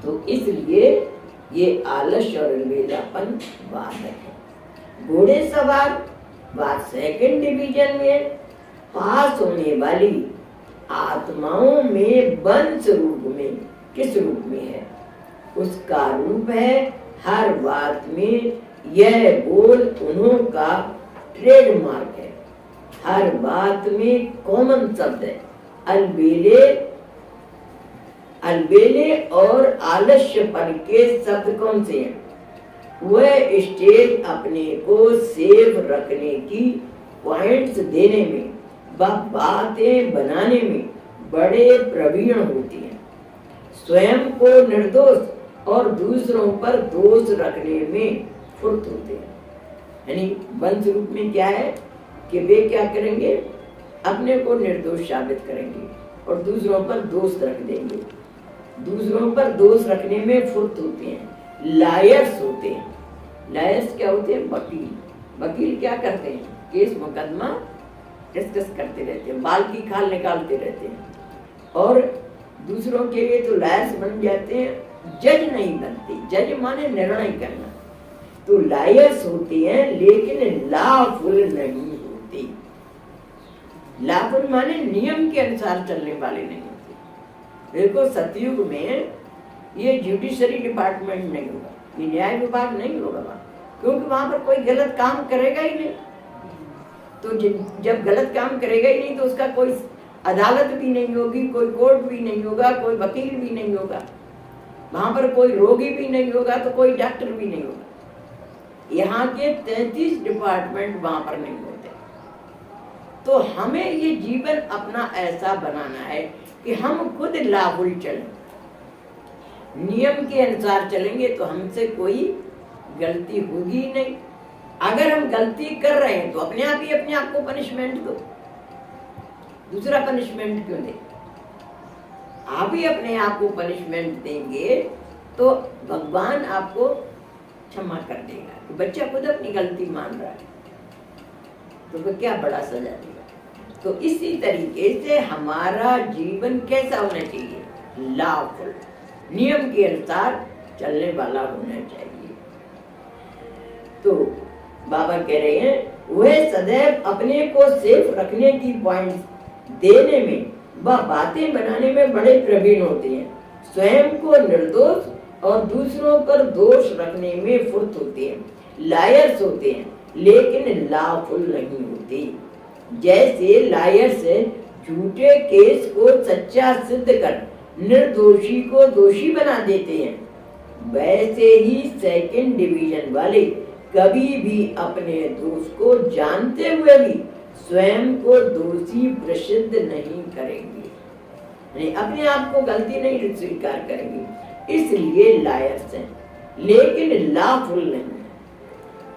तो इसलिए ये आलस्य और अलबेलापन बाधक है। घोड़े सवार बात सेकंड डिवीजन में पास होने वाली आत्माओं में वंश रूप में किस रूप में है? उसका रूप है हर बात में, यह बोल उन्हों का ट्रेडमार्क है, हर बात में कॉमन शब्द है। अलबेले और आलस्यपन के शब्द कौन से हैं? वह स्टेज अपने को सेफ रखने की पॉइंट्स देने में व बातें बनाने में बड़े प्रवीण होती हैं, स्वयं को निर्दोष और दूसरों पर दोष रखने में फुर्त होते हैं। यानी वंश रूप में क्या है कि वे क्या करेंगे? अपने को निर्दोष साबित करेंगे और दूसरों पर दोष रख देंगे। दूसरों पर दोष रखने में फुर्त होते हैं, लायर्स होते हैं। लायर्स क्या होते हैं? वकील। वकील क्या करते हैं? केस मुकदमा डिस्कस करते रहते हैं, बाल की खाल निकालते रहते हैं, और दूसरों के लिए तो लायर्स बन जाते हैं, जज नहीं बनते। जज माने निर्णय करना। तो लायर्स होते हैं लेकिन लॉफुल नहीं होते। लॉफुल माने नियम के अनुसार चलने वाले नहीं होते। देखो सतयुग में ये जुडिशरी डिपार्टमेंट नहीं होगा, ये न्याय विभाग नहीं होगा वहाँ, क्योंकि वहां पर कोई गलत काम करेगा ही नहीं। तो जब गलत काम करेगा ही नहीं तो उसका कोई अदालत भी नहीं होगी, कोई कोर्ट भी नहीं होगा, कोई वकील भी नहीं होगा, वहां पर कोई रोगी भी नहीं होगा, तो कोई डॉक्टर भी नहीं होगा। यहाँ के 33 डिपार्टमेंट वहां पर नहीं होते। तो हमें ये जीवन अपना ऐसा बनाना है कि हम खुद लाभुल चलें, नियम के अनुसार चलेंगे तो हमसे कोई गलती होगी ही नहीं। अगर हम गलती कर रहे हैं तो अपने आप को पनिशमेंट दो, दूसरा पनिशमेंट क्यों दे? आप ही अपने आप को पनिशमेंट देंगे तो भगवान आपको क्षमा कर देगा। तो बच्चा खुद अपनी गलती मान रहा है तो वो क्या बड़ा सजा देगा। तो इसी तरीके से हमारा जीवन कैसा होना चाहिए? लॉफुल, नियम के अनुसार चलने वाला होना चाहिए। तो बाबा कह रहे हैं वह सदैव अपने को सेफ रखने की पॉइंट्स देने में व बातें बनाने में बड़े प्रवीण होते हैं, स्वयं को निर्दोष और दूसरों पर दोष रखने में फुर्त होते हैं, लायर्स होते हैं लेकिन लॉफुल नहीं होते। जैसे लायर्स झूठे केस को सच्चा सिद्ध कर निर्दोषी को दोषी बना देते हैं, वैसे ही सेकंड डिवीजन वाले कभी भी अपने दोष को जानते हुए भी स्वयं को दोषी प्रसिद्ध नहीं करेंगे, नहीं अपने आप को गलती नहीं स्वीकार करेंगे, इसलिए लायर्स हैं, लेकिन लाफुल नहीं।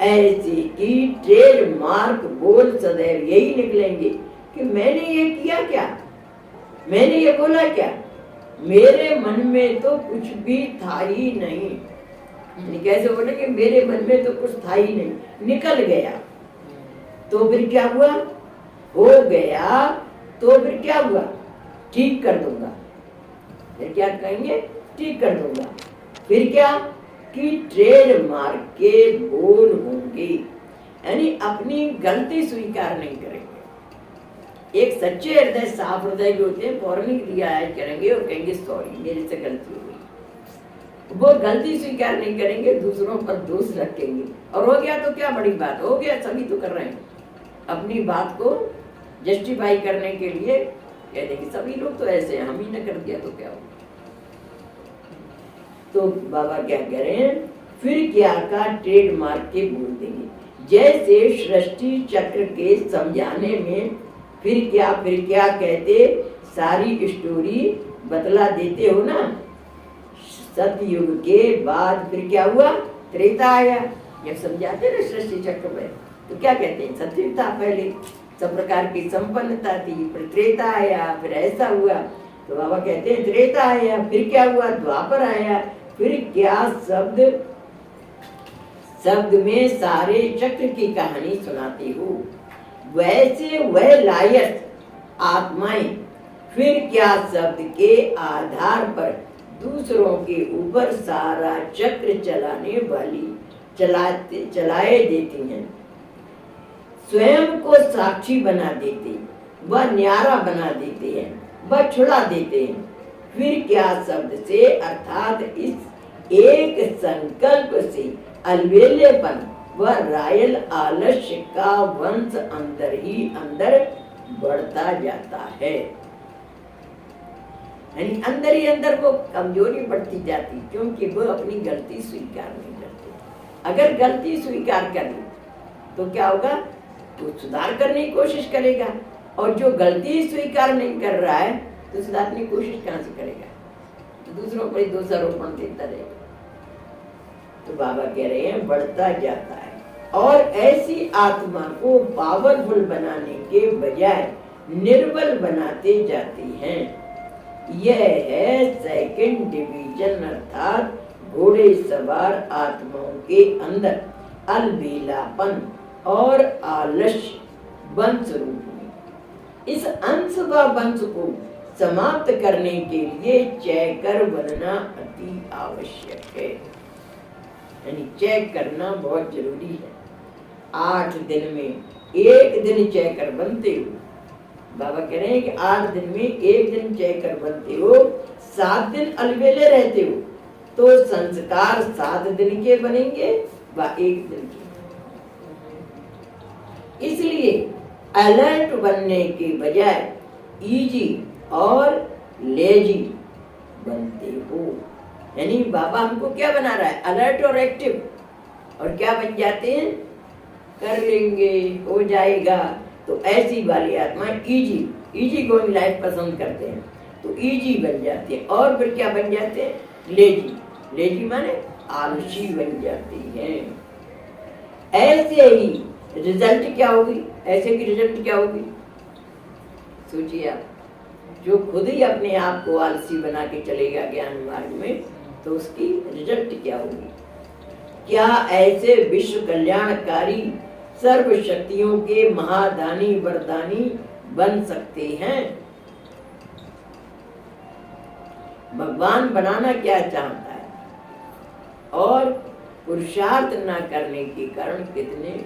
ऐसे की ट्रेडमार्क बोल सदैव यही निकलेंगे कि मैंने ये किया क्या, मैंने ये बोला क्या, मेरे मन में तो कुछ भी था ही नहीं। कैसे बोले कि मेरे मन में तो कुछ था ही नहीं, निकल गया तो फिर क्या हुआ, हो गया तो फिर क्या हुआ, ठीक कर दूंगा। फिर क्या कहेंगे, ठीक कर दूंगा। फिर क्या कि ट्रेडमार्क के बोल होंगे, यानी अपनी गलती स्वीकार नहीं करेंगे। एक सच्चे हृदय, साफ हृदय जो होते हैं फौरन रियायत करेंगे और कहेंगे सॉरी मेरे से गलती हो गई। वो गलती स्वीकार नहीं करेंगे, दूसरों पर दोष रखेंगे, और हो गया तो क्या बड़ी बात, हो गया सभी तो कर रहे हैं। अपनी बात को जस्टिफाई करने के लिए कह देंगे सभी लोग तो ऐसे हैं, हम ही ने कर दिया तो क्या हो। तो बाबा क्या कह रहे हैं, फिर क्या का ट्रेडमार्क के बोल देंगे। जैसे सृष्टि चक्र के समझाने में फिर क्या कहते सारी स्टोरी बतला देते हो ना। सतयुग के बाद फिर क्या हुआ, त्रेता आया। जब समझाते ना सृष्टि चक्र में तो क्या कहते हैं, सतयुग था पहले, सब प्रकार की संपन्नता थी, फिर त्रेता आया, फिर ऐसा हुआ। तो बाबा कहते हैं त्रेता आया, फिर क्या हुआ, द्वापर आया। फिर क्या शब्द में सारे चक्र की कहानी सुनाती हूँ। वैसे वह लायक आत्माएं फिर क्या शब्द के आधार पर दूसरों के ऊपर सारा चक्र चलाए देती हैं, स्वयं को साक्षी बना देते, वह न्यारा बना देते हैं, वह छुड़ा देते हैं। फिर क्या शब्द से अर्थात इस एक संकल्प से अलवेलेपन व रायल आलस्य का वंश अंदर ही अंदर बढ़ता जाता है, यानी अंदर ही अंदर को कमजोरी बढ़ती जाती, क्योंकि वो अपनी गलती स्वीकार नहीं करते। अगर गलती स्वीकार कर ली तो क्या होगा, तो सुधार करने की कोशिश करेगा, और जो गलती स्वीकार नहीं कर रहा है तो सुधारने की कोशिश कहाँ से करेगा, तो दूसरों पर दोषारोपण देता रहेगा। तो बाबा कह रहे हैं बढ़ता जाता है, और ऐसी आत्मा को पावरफुल बनाने के बजाय निर्बल बनाते जाती हैं। यह है सेकंड डिवीजन, अर्थात घोड़े सवार आत्माओं के अंदर अलबेलापन और आलस्य वंश रूप में। इस अंश व वंश को समाप्त करने के लिए चेकर बनना अति आवश्यक है, यानी चेक करना बहुत जरूरी है। 8 दिन में 1 दिन चेकर बनते हो, बाबा कह रहे हैं कि 8 दिन में 1 दिन चेकर बनते हो, 7 दिन अलबेले रहते हो, तो संस्कार 7 दिन के बनेंगे व 1 दिन के। इसलिए अलर्ट बनने के बजाय इजी और लेजी बनते हो, यानी बाबा हमको क्या बना रहा है, अलर्ट और एक्टिव, और क्या बन जाते हैं, कर लेंगे हो जाएगा। तो ऐसी वाली आत्मा इजी गोइंग लाइफ पसंद करते हैं, तो इजी बन जाते हैं, और फिर क्या बन जाते हैं, लेजी माने आलसी बन जाती हैं। ऐसे ही रिजल्ट क्या होगी, ऐसे की रिजल्ट क्या होगी, सोचिए आप। जो खुद ही अपने आप को आलसी बना के चलेगा ज्ञान मार्ग में, तो उसकी रिजल्ट क्या होगी। क्या ऐसे विश्व कल्याणकारी सर्व शक्तियों के महादानी वरदानी बन सकते हैं। भगवान बनाना क्या चाहता है, और पुरुषार्थ न करने के कारण कितने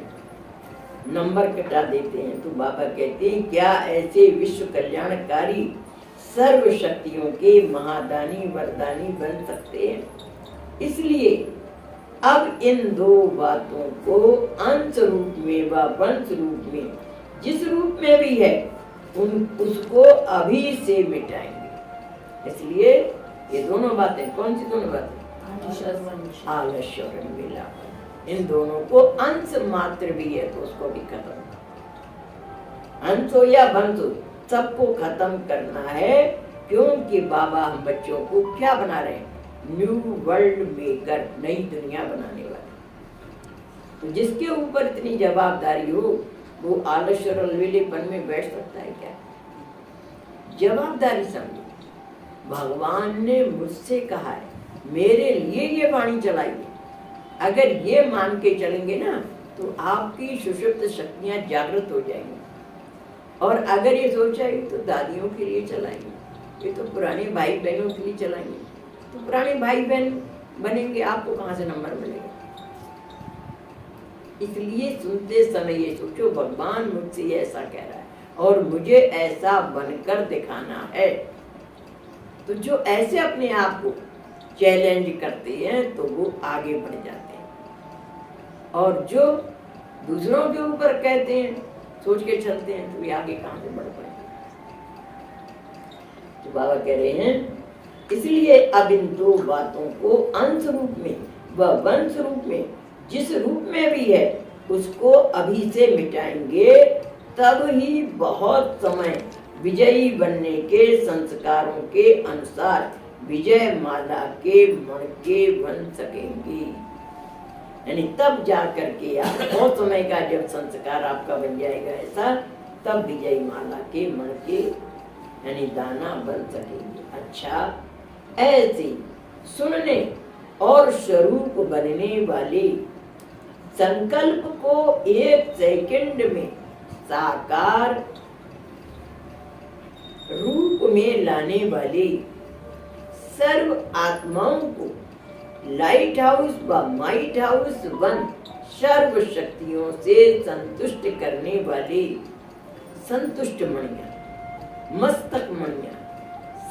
नंबर कटा देते हैं। तो बाबा कहते हैं क्या ऐसे विश्व कल्याणकारी सर्व शक्तियों के महादानी वरदानी बन सकते हैं। इसलिए अब इन 2 बातों को अंश रूप में व वंश रूप में जिस रूप में भी है उसको अभी से मिटाएंगे। इसलिए ये दोनों बातें, कौन सी दोनों बातें, आलस्य और अलबेलापन, इन दोनों को अंश मात्र भी है तो उसको भी खत्म। हंस हो या वंश हो, सबको खत्म करना है। क्योंकि बाबा हम बच्चों को क्या बना रहे हैं? न्यू वर्ल्ड मेकर, नई दुनिया बनाने वाले। तो जिसके ऊपर इतनी जवाबदारी हो वो आलस्य और अलवेलेपन में बैठ सकता है क्या? जवाबदारी समझो। भगवान ने मुझसे कहा है, मेरे लिए ये वाणी चलाइए। अगर ये मान के चलेंगे ना तो आपकी सुषुप्त शक्तियां जागृत हो जाएंगी। और अगर ये सोचा तो दादियों के लिए चलाएंगे, ये तो पुराने भाई बहनों के लिए चलाएंगे, तो पुराने भाई बहन बनेंगे, आपको कहाँ से नंबर मिलेगा? इसलिए सुनते समय ये सोचो, भगवान मुझसे ऐसा कह रहा है और मुझे ऐसा बनकर दिखाना है। तो जो ऐसे अपने आप को चैलेंज करते हैं तो वो आगे बढ़ जाते हैं, और जो दूसरों के ऊपर कहते हैं, सोच के चलते हैं, तो ये आगे कहाँ से बढ़ पाएंगे? तो बाबा कह रहे हैं, इसलिए अब इन दो बातों को अंश रूप में व वंश रूप में, जिस रूप में भी है, उसको अभी से मिटाएंगे, तब ही बहुत समय विजयी बनने के संस्कारों के अनुसार विजय माला के मणके बन सकेंगे। यानी तब जा करके आप बहुत समय का जब संस्कार आपका बन जाएगा ऐसा, तब विजयी माला के मणके यानी दाना बन सकेंगे। अच्छा, ऐसे सुनने और स्वरूप बनने वाले संकल्प को एक सेकंड में साकार रूप में लाने वाले सर्व आत्माओं को लाइट हाउस व माइट हाउस वन सर्व शक्तियों से संतुष्ट करने वाले संतुष्ट मणियां, मस्तक मणियां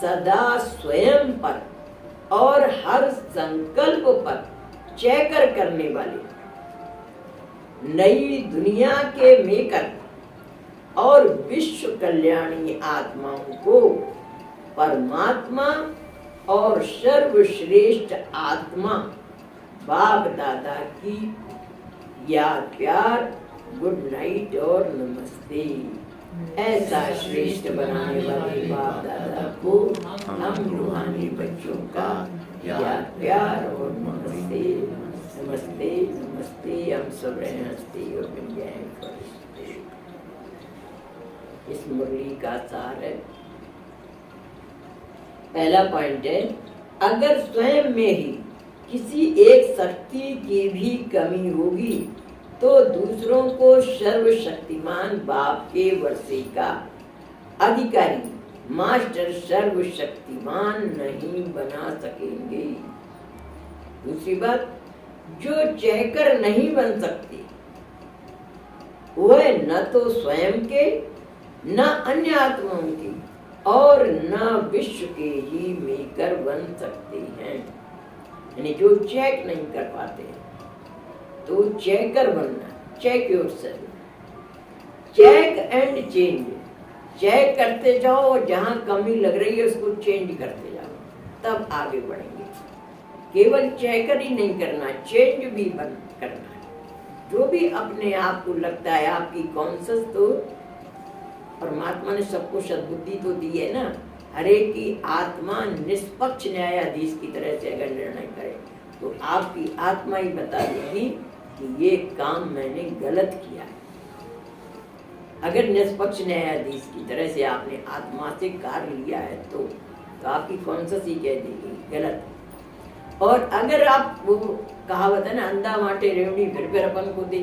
सदा स्वयं पर और हर संकल्प पर चेकर करने वाले नई दुनिया के मेकर और विश्व कल्याणी आत्माओं को परमात्मा और सर्वश्रेष्ठ आत्मा बाप दादा की याद, प्यार, गुड नाइट और नमस्ते। ऐसा श्रेष्ठ बनाने वाले बाप दादा को हम रूहानी बच्चों का याद, प्यार और नमस्ते नमस्ते नमस्ते। हम सब रहे हंसते और मिल जाए फरिश्ते। इस मुरली का सार है। पहला पॉइंट है, अगर स्वयं में ही किसी एक शक्ति की भी कमी होगी तो दूसरों को सर्वशक्तिमान बाप के वर्षे का अधिकारी मास्टर सर्वशक्तिमान नहीं बना सकेंगे। दूसरी बात, जो चहकर नहीं बन सकते वह न तो स्वयं के, न अन्य आत्माओं की और न विश्व के ही मेकर बन सकते हैं। यानी जो चेक नहीं कर पाते तो चेकर बनना, check yourself, check and change. Check करते जाओ और जहां कमी लग रही है उसको चेंज करते जाओ, तब आगे बढ़ेंगे। केवल चेकर ही नहीं करना, चेंज भी करना है। जो भी अपने आप को लगता है आपकी कॉन्शियस, तो परमात्मा ने सबको सद्बुद्धि तो दी है ना, हर एक की आत्मा निष्पक्ष न्यायाधीश की तरह से अगर निर्णय करे तो आपकी आत्मा ही बता देगी कि ये काम मैंने गलत किया है। अगर निष्पक्ष न्यायाधीश की तरह से आपने आत्मा से कार्य लिया है तो आपकी कॉन्शियस ही कह देगी गलत। और अगर आप वो कहावत है ना, अंधा माटे रेवड़ी फिर अपन को दे,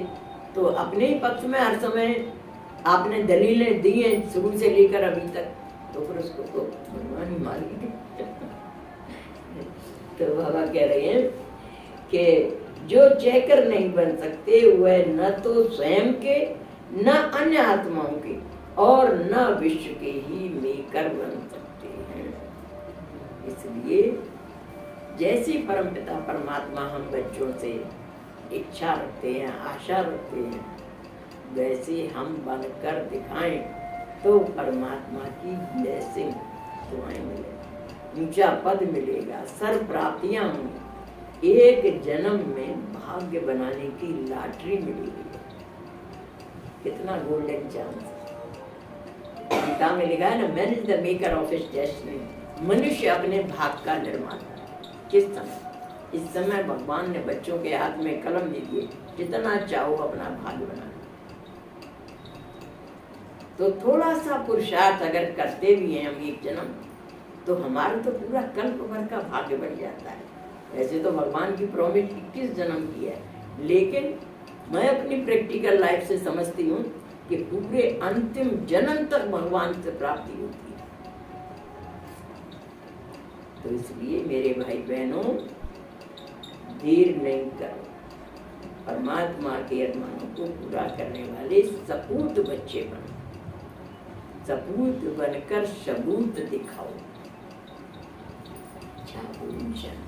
तो अपने ही पक्ष में हर समय आपने दलीलें दी हैं शुरू से लेकर अभी तक, तो फिर उसको तो भगवान ही मारेंगे। तो बाबा कह रहे हैं कि जो चेकर नहीं बन सकते वह न तो स्वयं के, न अन्य आत्माओं के और न विश्व के ही मेकर बन सकते हैं। इसलिए जैसे परमपिता परमात्मा हम बच्चों से इच्छा रखते हैं, आशा रखते हैं, वैसे हम बनकर दिखाएं तो परमात्मा की ब्लेसिंग, दुआएं मिलेगी, ऊंचा पद मिलेगा, सर्व प्राप्तियां होंगी, एक जन्म में भाग्य बनाने की लॉटरी मिलेगी। कितना गोल्डन चांस। गीता में लिखा है ना, man is the maker of his destiny, मनुष्य अपने भाग का निर्माता है। किस समय? इस समय भगवान ने बच्चों के हाथ में कलम दे दिए, जितना चाहो अपना भाग बना। तो थोड़ा सा पुरुषार्थ अगर करते भी हैं हम एक जन्म, तो हमारा तो पूरा कल्प भर का भाग्य बढ़ जाता है। वैसे तो भगवान की प्रॉमिस 21 जन्म की है, लेकिन मैं अपनी प्रैक्टिकल लाइफ से समझती हूँ कि पूरे अंतिम जन्म तक भगवान से प्राप्ति होती है। तो इसलिए मेरे भाई बहनों, देर नहीं करो, परमात्मा के अरमानों को पूरा करने वाले सपूत बच्चे बनो, सपूत बनकर सबूत दिखाओ। शांति।